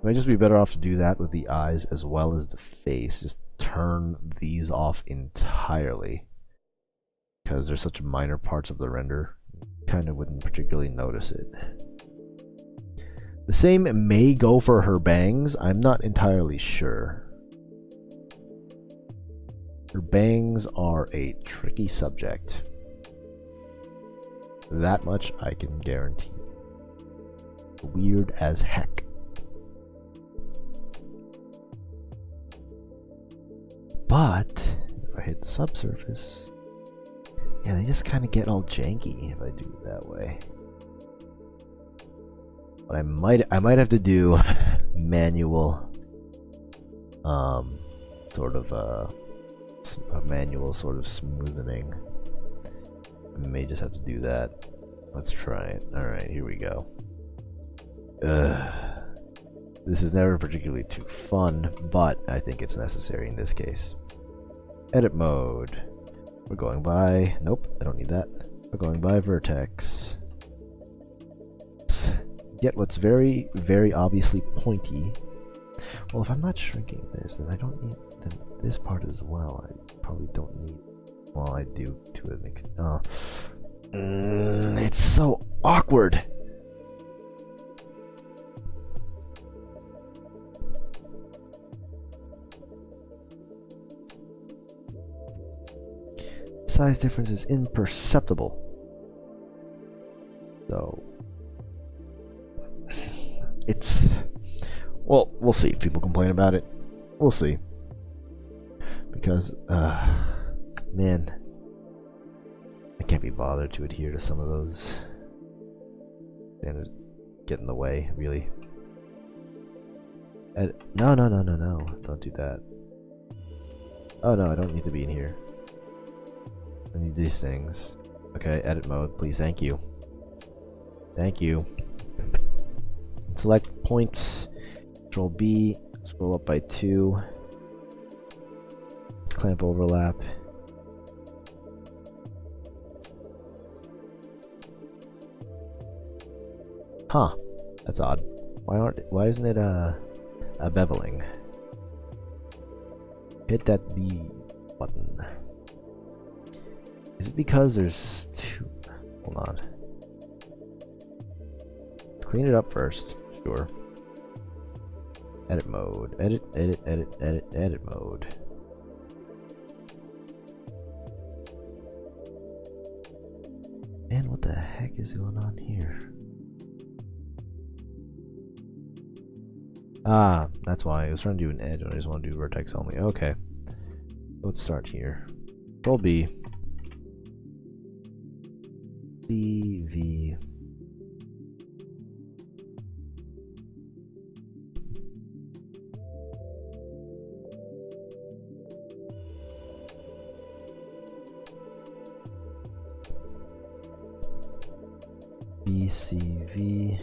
Might just be better off to do that with the eyes as well as the face. Just turn these off entirely, because they're such minor parts of the render. Kind of wouldn't particularly notice it. The same may go for her bangs. I'm not entirely sure. Her bangs are a tricky subject. That much I can guarantee. Weird as heck. But if I hit the subsurface, yeah, they just kind of get all janky if I do it that way. But I might have to do manual, sort of a manual sort of smoothing. I may just have to do that. Let's try it. All right, here we go. This is never particularly too fun, but I think it's necessary in this case. Edit mode. We're going by... Nope, I don't need that. We're going by vertex. Get what's very, very obviously pointy. Well, if I'm not shrinking this, then I don't need this part as well. I probably don't need... Well, I do to an extent. Oh. It's so awkward! Size difference is imperceptible. So it's, well, we'll see if people complain about it. We'll see. Because man, I can't be bothered to adhere to some of those standards. Get in the way, really. No, don't do that. Oh no, I don't need to be in here. I need these things. Okay, edit mode, please. Thank you. Thank you. Select points. Control B. Scroll up by 2. Clamp overlap. Huh. That's odd. Why isn't it a beveling? Hit that B button. Is it because there's two? Hold on. Clean it up first. Sure. Edit mode. Edit mode. Man, what the heck is going on here? Ah, that's why. I was trying to do an edge and I just want to do vertex only. Okay. Let's start here. Control B. CV. BCV.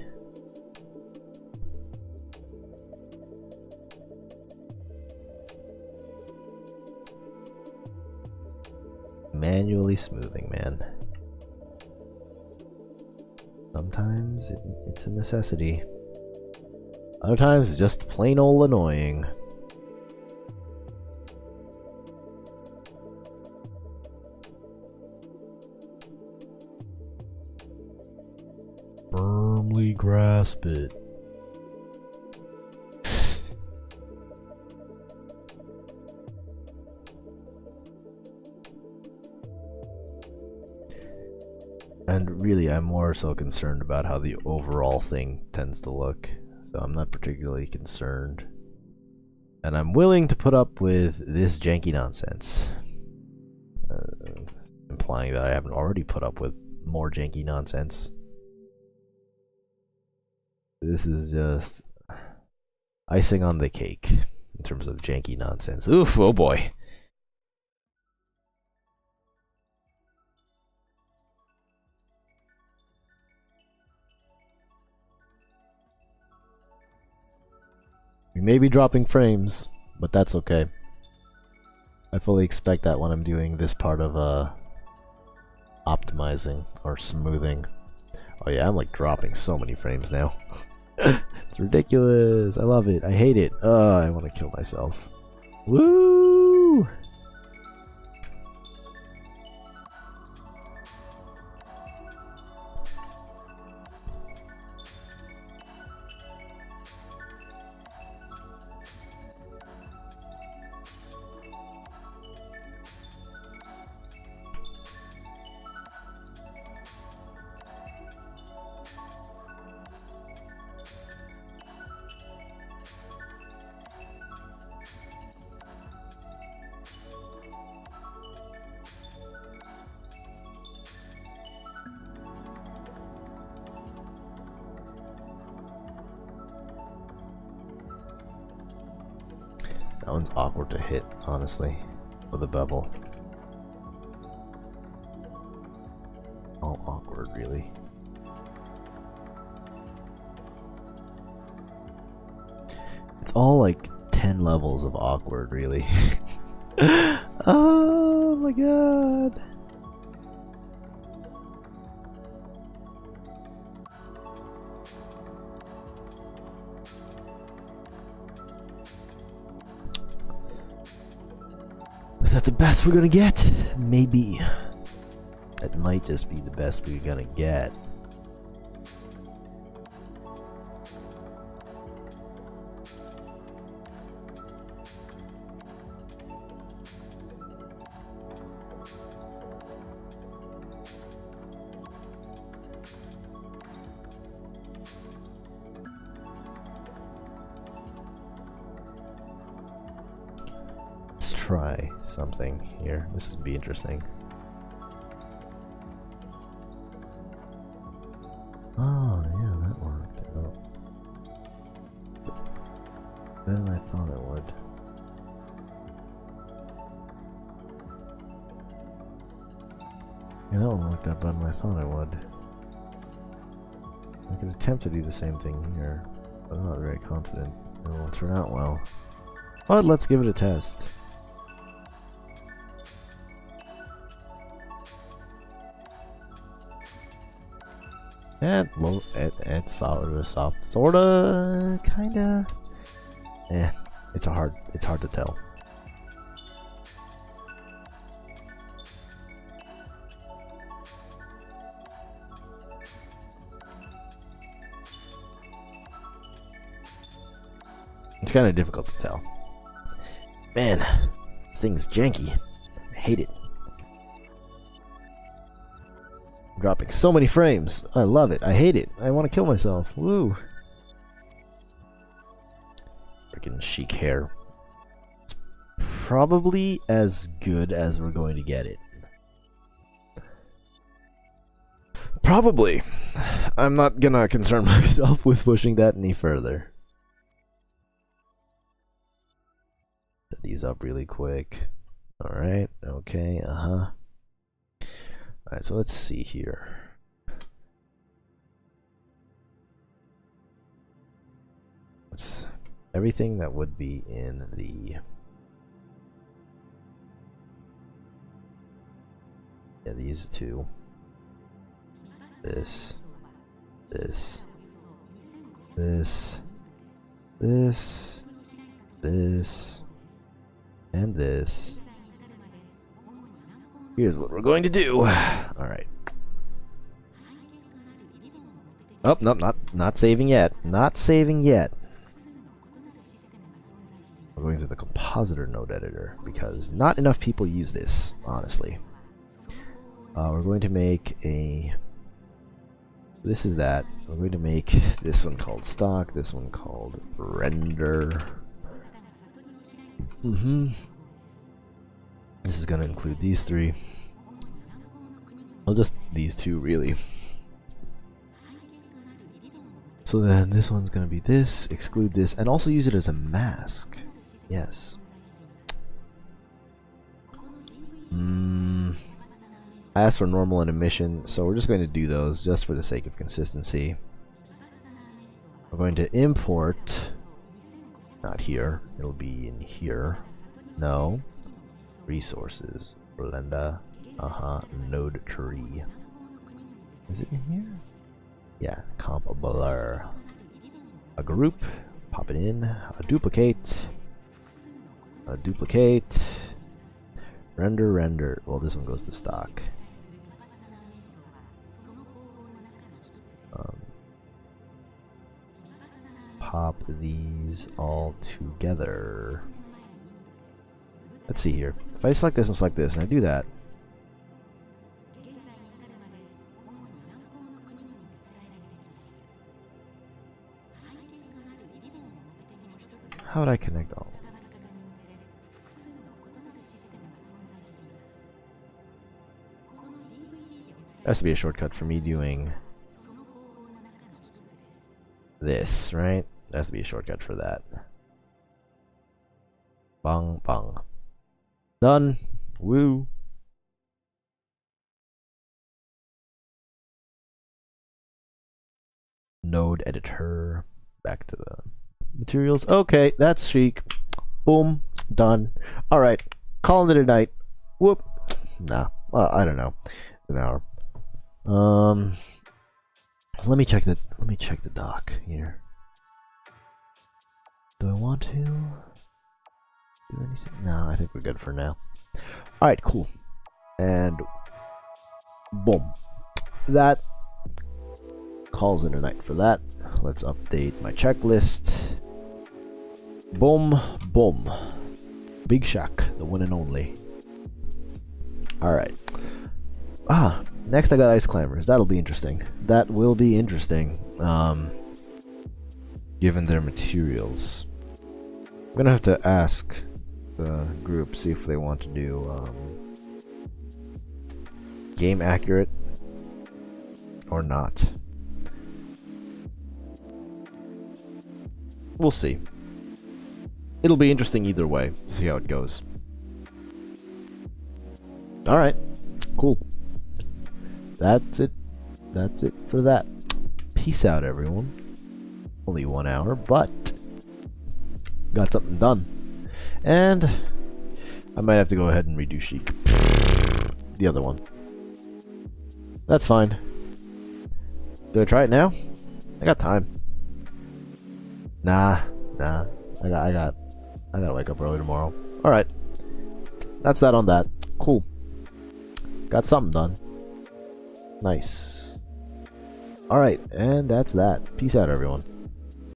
Manually smoothing, man. Sometimes it's a necessity. Other times it's just plain old annoying. Firmly grasp it. And really, I'm more so concerned about how the overall thing tends to look. So I'm not particularly concerned. And I'm willing to put up with this janky nonsense. Implying that I haven't already put up with more janky nonsense. This is just icing on the cake in terms of janky nonsense. Oof, oh boy. We may be dropping frames, but that's okay. I fully expect that when I'm doing this part of optimizing or smoothing. Oh yeah, I'm like dropping so many frames now. It's ridiculous. I love it. I hate it. I want to kill myself. Woo! That one's awkward to hit, honestly, with a bevel. All awkward, really. It's all like 10 levels of awkward, really. Oh my god. Is that the best we're gonna get? Maybe. That might just be the best we're gonna get. Try something here. This would be interesting. Oh, yeah, that worked out. Better than I thought it would. Yeah, that one worked out better than I thought it would. I could attempt to do the same thing here, but I'm not very confident it will turn out well. But let's give it a test. It's soft, sorta, kinda. It's hard to tell. It's kind of difficult to tell. Man, this thing's janky. I hate it. Dropping so many frames. I love it. I hate it. I want to kill myself. Woo. Freaking chic hair. It's probably as good as we're going to get it. Probably. I'm not gonna concern myself with pushing that any further. Set these up really quick. Alright. Okay. Alright, so let's see here. It's everything that would be in the... Yeah, these two. This. This. This. This. This. And this. Here's what we're going to do. Alright. Oh, nope, not saving yet. Not saving yet. We're going to the compositor node editor because not enough people use this, honestly. We're going to make a... This is that. We're going to make this one called stock, this one called render. This is going to include these three. Well, just these two, really. So then this one's going to be this, exclude this, and also use it as a mask. Yes. I asked for normal and emission, so we're just going to do those just for the sake of consistency. We're going to import, not here, it'll be in here. No. Resources, Blender, Node tree. Is it in here? Yeah, comp blur. A group, pop it in, a duplicate, render. Well, this one goes to stock. Pop these all together. Let's see here. If I select this and select this, and I do that, how would I connect all? There has to be a shortcut for me doing this, right? There has to be a shortcut for that. Bang, bang. Done. Woo. Node editor. Back to the materials. Okay, that's chic. Boom. Done. Alright. Calling it a night. Whoop. Nah. Well, I don't know. An hour. Let me check the doc here. Do I want to do anything? No, I think we're good for now. Alright, cool. And boom. That calls it a night for that. Let's update my checklist. Boom, boom. Big Shack, the one and only. Alright. Next I got ice climbers. That'll be interesting. That will be interesting. Given their materials. I'm gonna have to ask the group, see if they want to do game accurate or not. We'll see. It'll be interesting either way. See how it goes. Alright. Cool. That's it. That's it for that. Peace out, everyone. Only 1 hour, but got something done. And I might have to go ahead and redo Chic. The other one. That's fine. Do I try it now? I got time. Nah. I gotta wake up early tomorrow. Alright. That's that on that. Cool. Got something done. Nice. Alright, and that's that. Peace out, everyone.